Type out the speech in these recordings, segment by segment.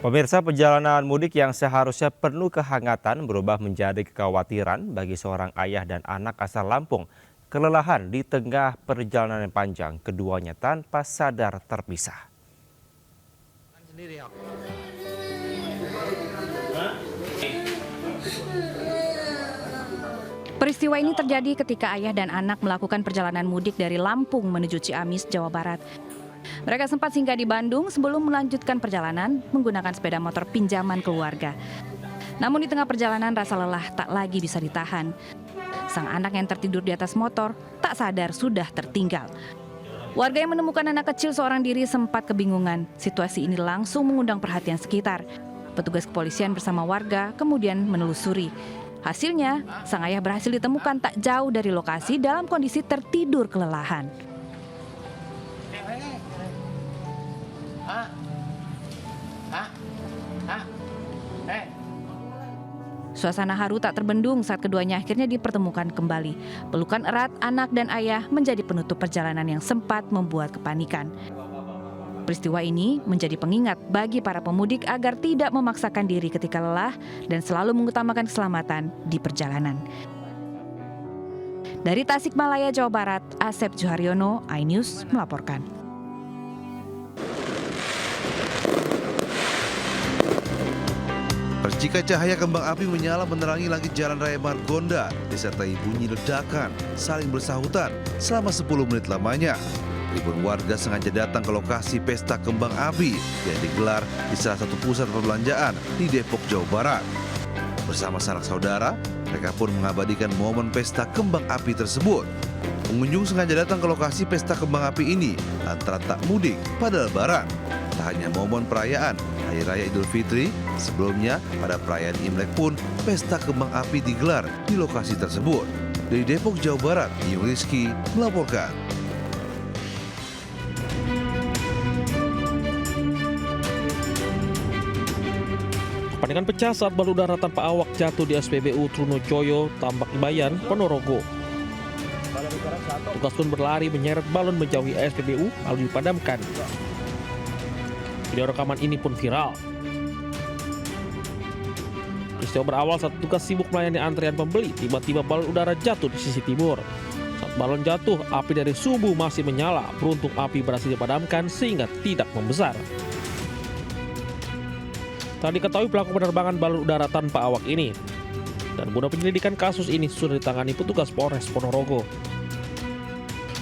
Pemirsa, perjalanan mudik yang seharusnya penuh kehangatan berubah menjadi kekhawatiran bagi seorang ayah dan anak asal Lampung. Kelelahan di tengah perjalanan yang panjang, keduanya tanpa sadar terpisah. Peristiwa ini terjadi ketika ayah dan anak melakukan perjalanan mudik dari Lampung menuju Ciamis, Jawa Barat. Mereka sempat singgah di Bandung sebelum melanjutkan perjalanan menggunakan sepeda motor pinjaman keluarga. Namun di tengah perjalanan rasa lelah tak lagi bisa ditahan. Sang anak yang tertidur di atas motor tak sadar sudah tertinggal. Warga yang menemukan anak kecil seorang diri sempat kebingungan. Situasi ini langsung mengundang perhatian sekitar. Petugas kepolisian bersama warga kemudian menelusuri. Hasilnya, sang ayah berhasil ditemukan tak jauh dari lokasi dalam kondisi tertidur kelelahan. Suasana haru tak terbendung saat keduanya akhirnya dipertemukan kembali. Pelukan erat anak dan ayah menjadi penutup perjalanan yang sempat membuat kepanikan. Peristiwa ini menjadi pengingat bagi para pemudik agar tidak memaksakan diri ketika lelah dan selalu mengutamakan keselamatan di perjalanan. Dari Tasikmalaya, Jawa Barat, Asep Juharyono, iNews melaporkan. Percikan cahaya kembang api menyala menerangi langit Jalan Raya Margonda, disertai bunyi ledakan saling bersahutan selama 10 menit lamanya. Ribuan warga sengaja datang ke lokasi pesta kembang api yang digelar di salah satu pusat perbelanjaan di Depok, Jawa Barat. Bersama sanak saudara, mereka pun mengabadikan momen pesta kembang api tersebut. Pengunjung sengaja datang ke lokasi pesta kembang api ini lantaran tak mudik pada Lebaran. Tak hanya momen perayaan Hari Raya Idul Fitri, sebelumnya pada perayaan Imlek pun pesta kembang api digelar di lokasi tersebut. Dari Depok, Jawa Barat, Yung Rizky melaporkan. Kepanikan pecah saat balon udara tanpa awak jatuh di SPBU Trunojoyo, Tambak Bayan, Ponorogo. Tugas pun berlari menyeret balon menjauhi SPBU lalu dipadamkan. Video rekaman ini pun viral. Peristiwa berawal saat petugas sibuk melayani antrian pembeli, tiba-tiba balon udara jatuh di sisi timur. Saat balon jatuh, api dari subuh masih menyala. Beruntung api berhasil dipadamkan sehingga tidak membesar. Tak diketahui pelaku penerbangan balon udara tanpa awak ini. Dan guna penyelidikan kasus ini sudah ditangani petugas Polres Ponorogo.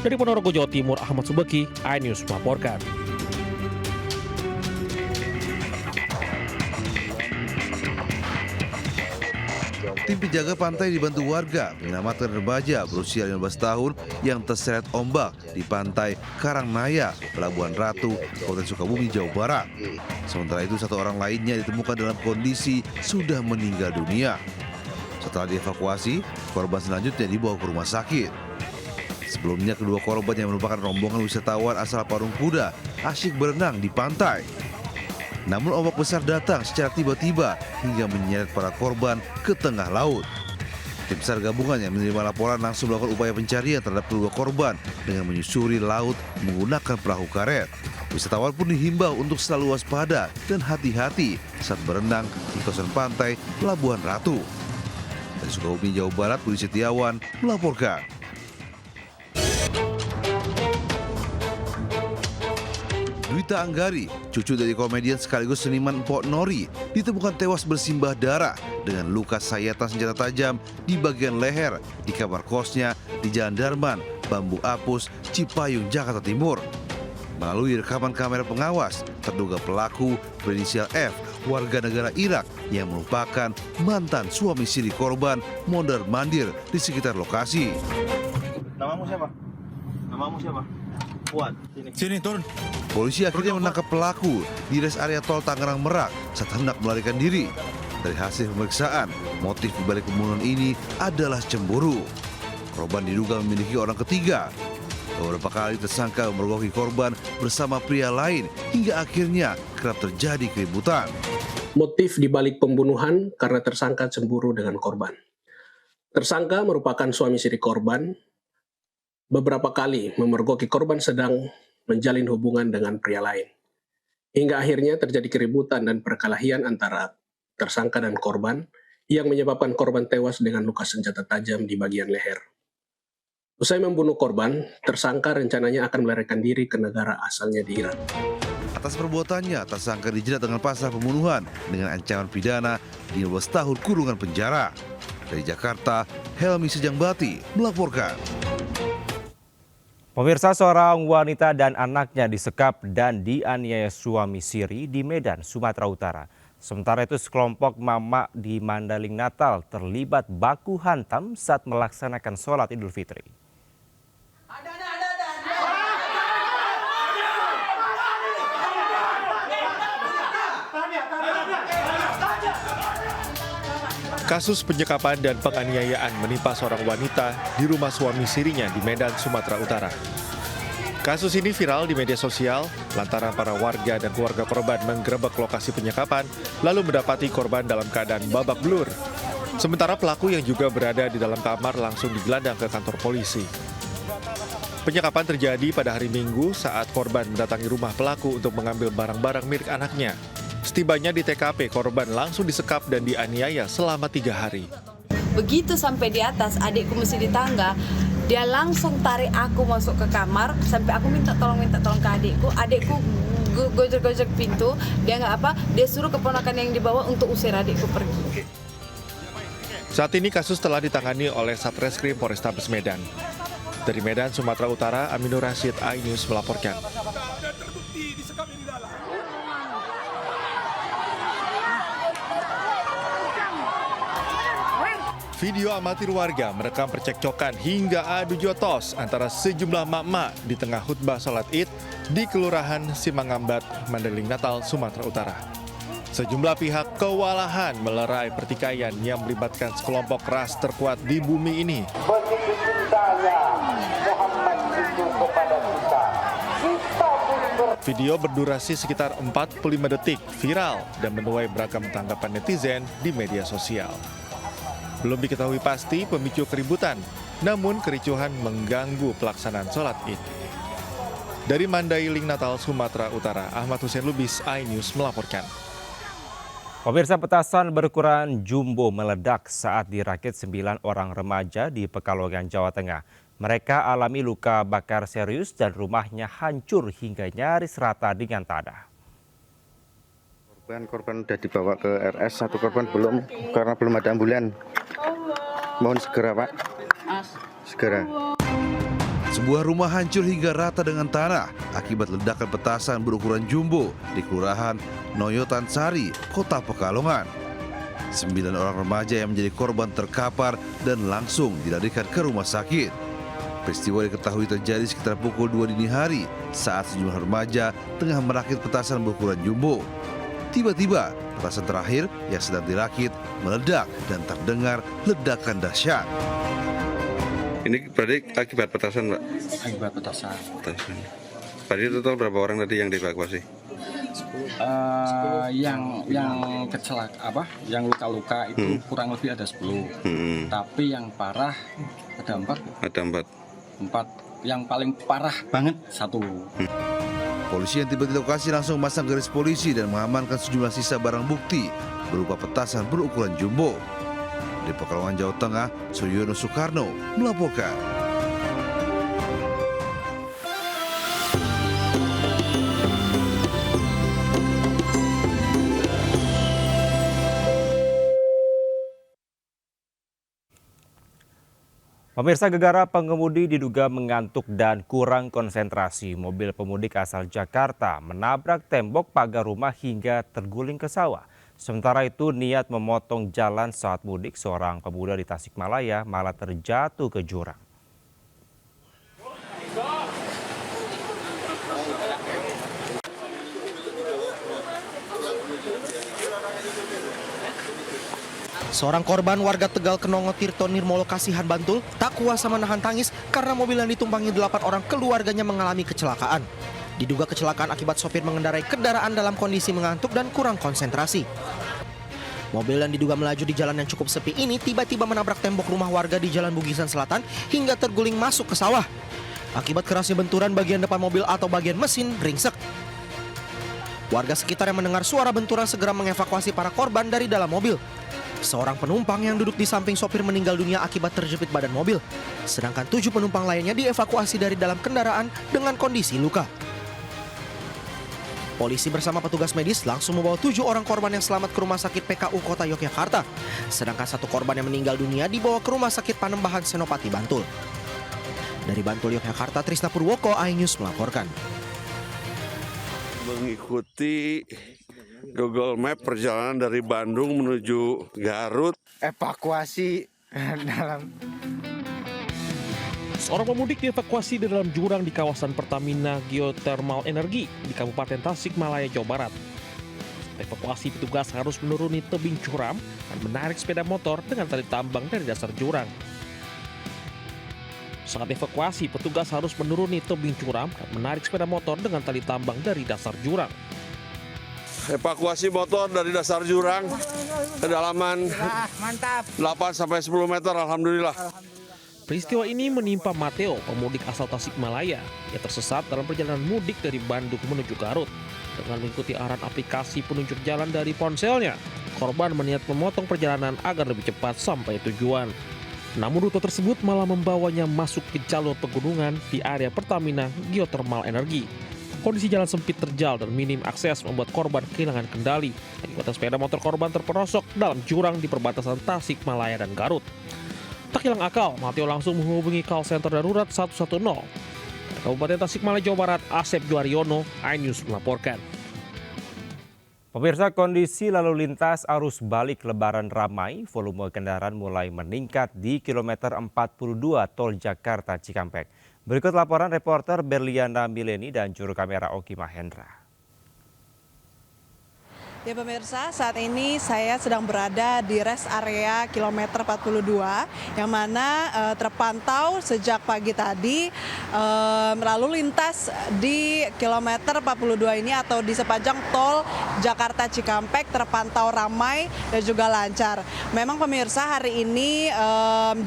Dari Ponorogo, Jawa Timur, Ahmad Subeki, iNews melaporkan. Tim penjaga pantai dibantu warga menyelamatkan remaja berusia 15 tahun yang terseret ombak di pantai Karangnaya, Pelabuhan Ratu, Kabupaten Sukabumi, Jawa Barat. Sementara itu, satu orang lainnya ditemukan dalam kondisi sudah meninggal dunia. Setelah dievakuasi, korban selanjutnya dibawa ke rumah sakit. Sebelumnya, kedua korban yang merupakan rombongan wisatawan asal Parung Kuda asyik berenang di pantai. Namun ombak besar datang secara tiba-tiba hingga menyeret para korban ke tengah laut. Tim SAR gabungan yang menerima laporan langsung melakukan upaya pencarian terhadap kedua korban dengan menyusuri laut menggunakan perahu karet. Wisatawan pun dihimbau untuk selalu waspada dan hati-hati saat berenang di kawasan pantai Pelabuhan Ratu. Dari Sukabumi, Jawa Barat, Budi Setiawan melaporkan. Dwita Anggari, cucu dari komedian sekaligus seniman Mpok Nori, ditemukan tewas bersimbah darah dengan luka sayatan senjata tajam di bagian leher di kamar kosnya di Jalan Darman, Bambu Apus, Cipayung, Jakarta Timur. Melalui rekaman kamera pengawas, terduga pelaku berinisial F, warga negara Irak yang merupakan mantan suami siri korban mondar-mandir di sekitar lokasi. Namamu siapa? Namamu siapa? Fuad. Sini turun. Polisi akhirnya menangkap pelaku di res area tol Tangerang Merak saat hendak melarikan diri. Dari hasil pemeriksaan, motif dibalik pembunuhan ini adalah cemburu. Korban diduga memiliki orang ketiga. Beberapa kali tersangka memergoki korban bersama pria lain hingga akhirnya kerap terjadi keributan. Motif dibalik pembunuhan karena tersangka cemburu dengan korban. Tersangka merupakan suami siri korban. Beberapa kali memergoki korban sedang menjalin hubungan dengan pria lain. Hingga akhirnya terjadi keributan dan perkelahian antara tersangka dan korban yang menyebabkan korban tewas dengan luka senjata tajam di bagian leher. Usai membunuh korban, tersangka rencananya akan melarikan diri ke negara asalnya di Iran. Atas perbuatannya, tersangka dijerat dengan pasal pembunuhan dengan ancaman pidana 15 tahun kurungan penjara. Dari Jakarta, Helmi Sejangbati melaporkan. Pemirsa, seorang wanita dan anaknya disekap dan dianiaya suami siri di Medan, Sumatera Utara. Sementara itu, sekelompok mama di Mandaling Natal terlibat baku hantam saat melaksanakan sholat Idul Fitri. Kasus penyekapan dan penganiayaan menimpa seorang wanita di rumah suami sirinya di Medan, Sumatera Utara. Kasus ini viral di media sosial lantaran para warga dan keluarga korban menggerebek lokasi penyekapan lalu mendapati korban dalam keadaan babak belur. Sementara pelaku yang juga berada di dalam kamar langsung digelandang ke kantor polisi. Penyekapan terjadi pada hari Minggu saat korban mendatangi rumah pelaku untuk mengambil barang-barang milik anaknya. Setibanya di TKP, korban langsung disekap dan dianiaya selama 3 hari. Begitu sampai di atas, adikku masih di tangga, dia langsung tarik aku masuk ke kamar, sampai aku minta tolong ke adikku. Adikku gojek-gojek pintu, dia suruh keponakan yang dibawa untuk usir adikku pergi. Saat ini kasus telah ditangani oleh Satreskrim Polrestabes Medan. Dari Medan, Sumatera Utara, Aminur Rashid, iNews melaporkan. Video amatir warga merekam percekcokan hingga adu jotos antara sejumlah mak-mak di tengah khutbah sholat Id di Kelurahan Simangambat, Mandaling Natal, Sumatera Utara. Sejumlah pihak kewalahan melerai pertikaian yang melibatkan sekelompok ras terkuat di bumi ini. Begitu cintanya Muhammad itu kepada kita. Video berdurasi sekitar 45 detik viral dan menuai beragam tanggapan netizen di media sosial. Belum diketahui pasti pemicu keributan, namun kericuhan mengganggu pelaksanaan sholat Id. Dari Mandailing Natal, Sumatera Utara, Ahmad Hussein Lubis, iNews melaporkan. Pemirsa, petasan berukuran jumbo meledak saat dirakit 9 orang remaja di Pekalongan, Jawa Tengah. Mereka alami luka bakar serius dan rumahnya hancur hingga nyaris rata dengan tanah. Korban sudah dibawa ke RS, satu korban belum karena belum ada ambulan. Mohon segera, Pak. Segera. Sebuah rumah hancur hingga rata dengan tanah akibat ledakan petasan berukuran jumbo di Kelurahan Noyotan Sari, Kota Pekalongan. 9 orang remaja yang menjadi korban terkapar dan langsung dilarikan ke rumah sakit. Peristiwa diketahui terjadi sekitar pukul 2 dini hari saat sejumlah remaja tengah merakit petasan berukuran jumbo. Tiba-tiba, petasan terakhir yang sedang dirakit meledak dan terdengar ledakan dahsyat. Ini berarti akibat petasan, Pak? Akibat petasan. Berarti total berapa orang tadi yang dievakuasi? Yang yang luka-luka itu kurang lebih ada 10. Tapi yang parah ada 4. Ada 4. Yang paling parah banget 1. Polisi yang tiba di lokasi langsung memasang garis polisi dan mengamankan sejumlah sisa barang bukti berupa petasan berukuran jumbo. Di Pekalongan, Jawa Tengah, Suryono Soekarno melaporkan. Pemirsa, gegara pengemudi diduga mengantuk dan kurang konsentrasi. Mobil pemudik asal Jakarta menabrak tembok pagar rumah hingga terguling ke sawah. Sementara itu, niat memotong jalan saat mudik, seorang pemuda di Tasikmalaya malah terjatuh ke jurang. Seorang korban warga Tegal Kenongo Tirto Nirmolo Kasihan Bantul tak kuasa menahan tangis karena mobil yang ditumpangi 8 orang keluarganya mengalami kecelakaan. Diduga kecelakaan akibat sopir mengendarai kendaraan dalam kondisi mengantuk dan kurang konsentrasi. Mobil yang diduga melaju di jalan yang cukup sepi ini tiba-tiba menabrak tembok rumah warga di Jalan Bugisan Selatan hingga terguling masuk ke sawah. Akibat kerasnya benturan, bagian depan mobil atau bagian mesin ringsek. Warga sekitar yang mendengar suara benturan segera mengevakuasi para korban dari dalam mobil. Seorang penumpang yang duduk di samping sopir meninggal dunia akibat terjepit badan mobil. Sedangkan 7 penumpang lainnya dievakuasi dari dalam kendaraan dengan kondisi luka. Polisi bersama petugas medis langsung membawa 7 orang korban yang selamat ke Rumah Sakit PKU Kota Yogyakarta. Sedangkan 1 korban yang meninggal dunia dibawa ke Rumah Sakit Panembahan Senopati Bantul. Dari Bantul, Yogyakarta, Trisna Purwoko, iNews melaporkan. Mengikuti Google Map perjalanan dari Bandung menuju Garut. Evakuasi dalam. Seorang pemudik dievakuasi di dalam jurang di kawasan Pertamina Geothermal Energi di Kabupaten Tasikmalaya, Jawa Barat. Evakuasi petugas harus menuruni tebing curam dan menarik sepeda motor dengan tali tambang dari dasar jurang. Saat evakuasi, petugas harus menuruni tebing curam dan menarik sepeda motor dengan tali tambang dari dasar jurang. Evakuasi motor dari dasar jurang, kedalaman 8-10 meter, alhamdulillah. Peristiwa ini menimpa Mateo, pemudik asal Tasikmalaya, yang tersesat dalam perjalanan mudik dari Bandung menuju Garut. Dengan mengikuti arahan aplikasi penunjuk jalan dari ponselnya, korban berniat memotong perjalanan agar lebih cepat sampai tujuan. Namun rute tersebut malah membawanya masuk ke jalur pegunungan di area Pertamina Geothermal Energi. Kondisi jalan sempit terjal dan minim akses membuat korban kehilangan kendali. Akibatnya sepeda motor korban terperosok dalam jurang di perbatasan Tasikmalaya dan Garut. Tak hilang akal, Mateo langsung menghubungi call center darurat 110. Kabupaten Tasikmalaya, Jawa Barat, Asep Juariono, iNews melaporkan. Pemirsa, kondisi lalu lintas arus balik Lebaran ramai, volume kendaraan mulai meningkat di kilometer 42 Tol Jakarta Cikampek. Berikut laporan reporter Berliana Mileni dan juru kamera Oki Mahendra. Ya pemirsa, saat ini saya sedang berada di rest area kilometer 42 yang mana terpantau sejak pagi tadi lalu lintas di kilometer 42 ini atau di sepanjang tol Jakarta Cikampek terpantau ramai dan juga lancar. Memang pemirsa, hari ini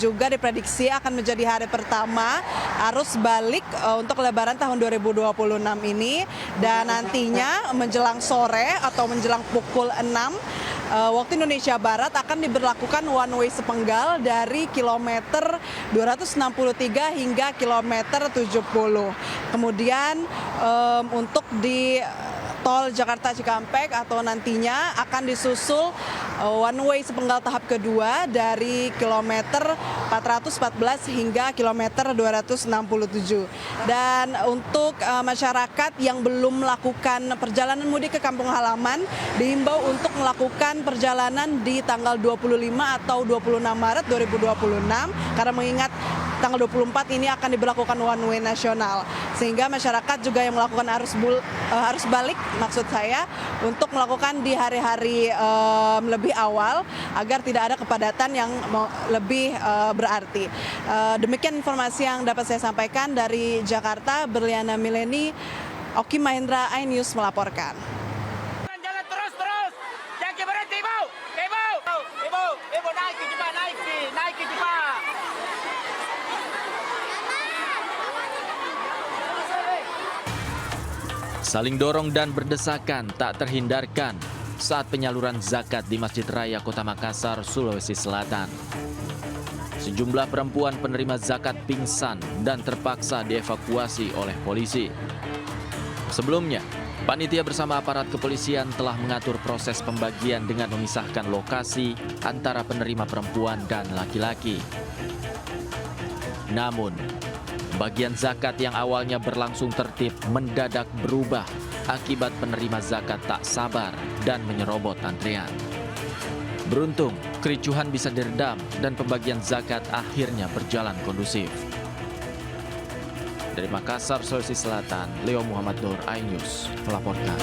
juga diprediksi akan menjadi hari pertama arus balik untuk Lebaran tahun 2026 ini, dan nantinya menjelang sore atau menjelang pukul 6 waktu Indonesia Barat akan diberlakukan one way sepenggal dari kilometer 263 hingga kilometer 70. Kemudian untuk di tol Jakarta Cikampek atau nantinya akan disusul one way sepenggal tahap kedua dari kilometer 414 hingga kilometer 267. Dan untuk masyarakat yang belum melakukan perjalanan mudik ke kampung halaman diimbau untuk melakukan perjalanan di tanggal 25 atau 26 Maret 2026 karena mengingat tanggal 24 ini akan diberlakukan one way nasional, sehingga masyarakat juga yang melakukan arus balik maksud saya untuk melakukan di hari-hari lebih awal agar tidak ada kepadatan yang lebih berarti. Demikian informasi yang dapat saya sampaikan dari Jakarta. Berliana Mileni, Oki Mahendra, iNews melaporkan. Jangan terus, jangan berhenti, ibu naik cepat. Saling dorong dan berdesakan tak terhindarkan saat penyaluran zakat di Masjid Raya Kota Makassar, Sulawesi Selatan. Sejumlah perempuan penerima zakat pingsan dan terpaksa dievakuasi oleh polisi. Sebelumnya, panitia bersama aparat kepolisian telah mengatur proses pembagian dengan memisahkan lokasi antara penerima perempuan dan laki-laki. Namun, bagian zakat yang awalnya berlangsung tertib mendadak berubah akibat penerima zakat tak sabar dan menyerobot antrean. Beruntung, kericuhan bisa diredam dan pembagian zakat akhirnya berjalan kondusif. Dari Makassar, Sulawesi Selatan, Leo Muhammad Nur, iNews melaporkan.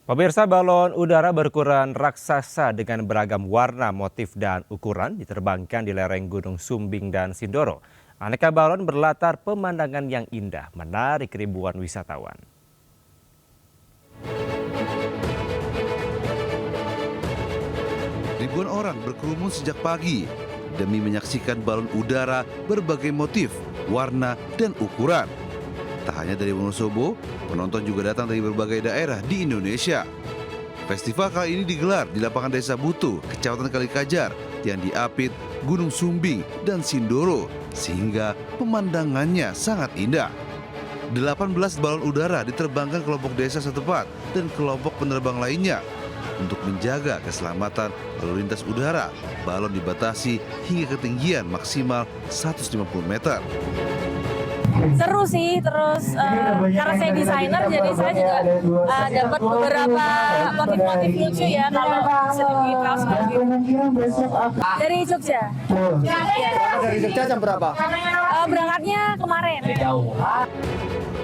Pemirsa, balon udara berukuran raksasa dengan beragam warna, motif, dan ukuran diterbangkan di lereng Gunung Sumbing dan Sindoro. Aneka balon berlatar pemandangan yang indah, menarik ribuan wisatawan. Ribuan orang berkerumun sejak pagi demi menyaksikan balon udara berbagai motif, warna, dan ukuran. Tak hanya dari Wonosobo, penonton juga datang dari berbagai daerah di Indonesia. Festival kali ini digelar di lapangan Desa Butuh, Kecamatan Kalikajar, yang diapit Gunung Sumbing dan Sindoro, sehingga pemandangannya sangat indah. 18 balon udara diterbangkan kelompok desa setempat dan kelompok penerbang lainnya. Untuk menjaga keselamatan lalu lintas udara, balon dibatasi hingga ketinggian maksimal 150 meter. Seru sih, terus karena saya desainer jadi saya juga dapat beberapa motif-motif lucu ya kalau di kaos gitu. Dari Jogja. Dari Jogja jam berapa? Berangkatnya kemarin.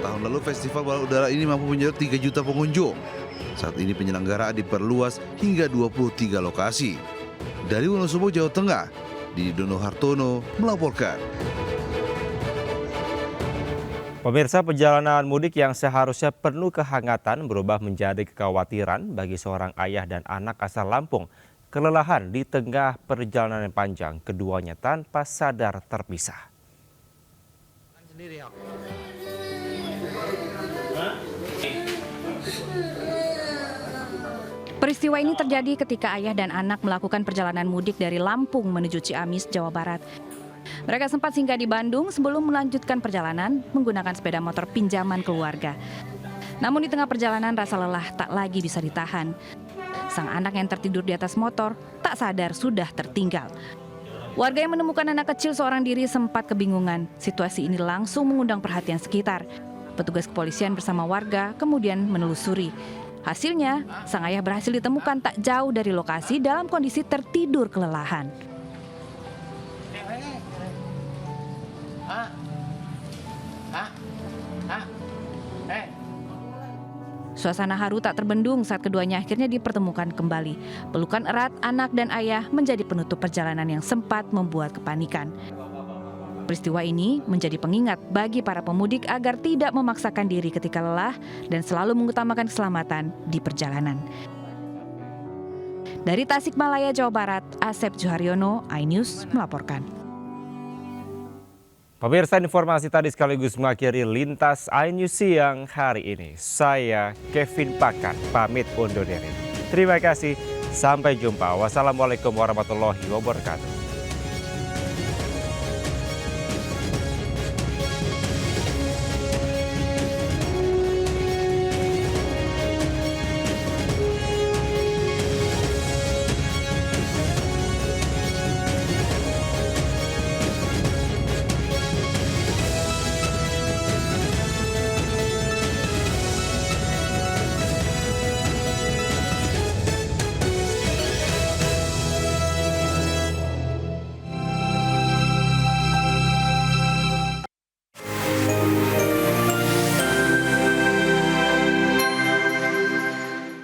Tahun lalu festival balon udara ini mampu menyedot 3 juta pengunjung. Saat ini penyelenggaraan diperluas hingga 23 lokasi. Dari Wonosobo, Jawa Tengah, Didi Dono Hartono melaporkan. Pemirsa, perjalanan mudik yang seharusnya penuh kehangatan berubah menjadi kekhawatiran bagi seorang ayah dan anak asal Lampung. Kelelahan di tengah perjalanan yang panjang, keduanya tanpa sadar terpisah. Peristiwa ini terjadi ketika ayah dan anak melakukan perjalanan mudik dari Lampung menuju Ciamis, Jawa Barat. Mereka sempat singgah di Bandung sebelum melanjutkan perjalanan menggunakan sepeda motor pinjaman keluarga. Namun di tengah perjalanan rasa lelah tak lagi bisa ditahan. Sang anak yang tertidur di atas motor tak sadar sudah tertinggal. Warga yang menemukan anak kecil seorang diri sempat kebingungan. Situasi ini langsung mengundang perhatian sekitar. Petugas kepolisian bersama warga kemudian menelusuri. Hasilnya, sang ayah berhasil ditemukan tak jauh dari lokasi dalam kondisi tertidur kelelahan. Suasana haru tak terbendung saat keduanya akhirnya dipertemukan kembali. Pelukan erat anak dan ayah menjadi penutup perjalanan yang sempat membuat kepanikan. Peristiwa ini menjadi pengingat bagi para pemudik agar tidak memaksakan diri ketika lelah dan selalu mengutamakan keselamatan di perjalanan. Dari Tasikmalaya, Jawa Barat, Asep Juharyono, iNews melaporkan. Pemirsa, informasi tadi sekaligus mengakhiri Lintas iNews siang hari ini. Saya Kevin Pakan, pamit undur diri. Terima kasih, sampai jumpa. Wassalamualaikum warahmatullahi wabarakatuh.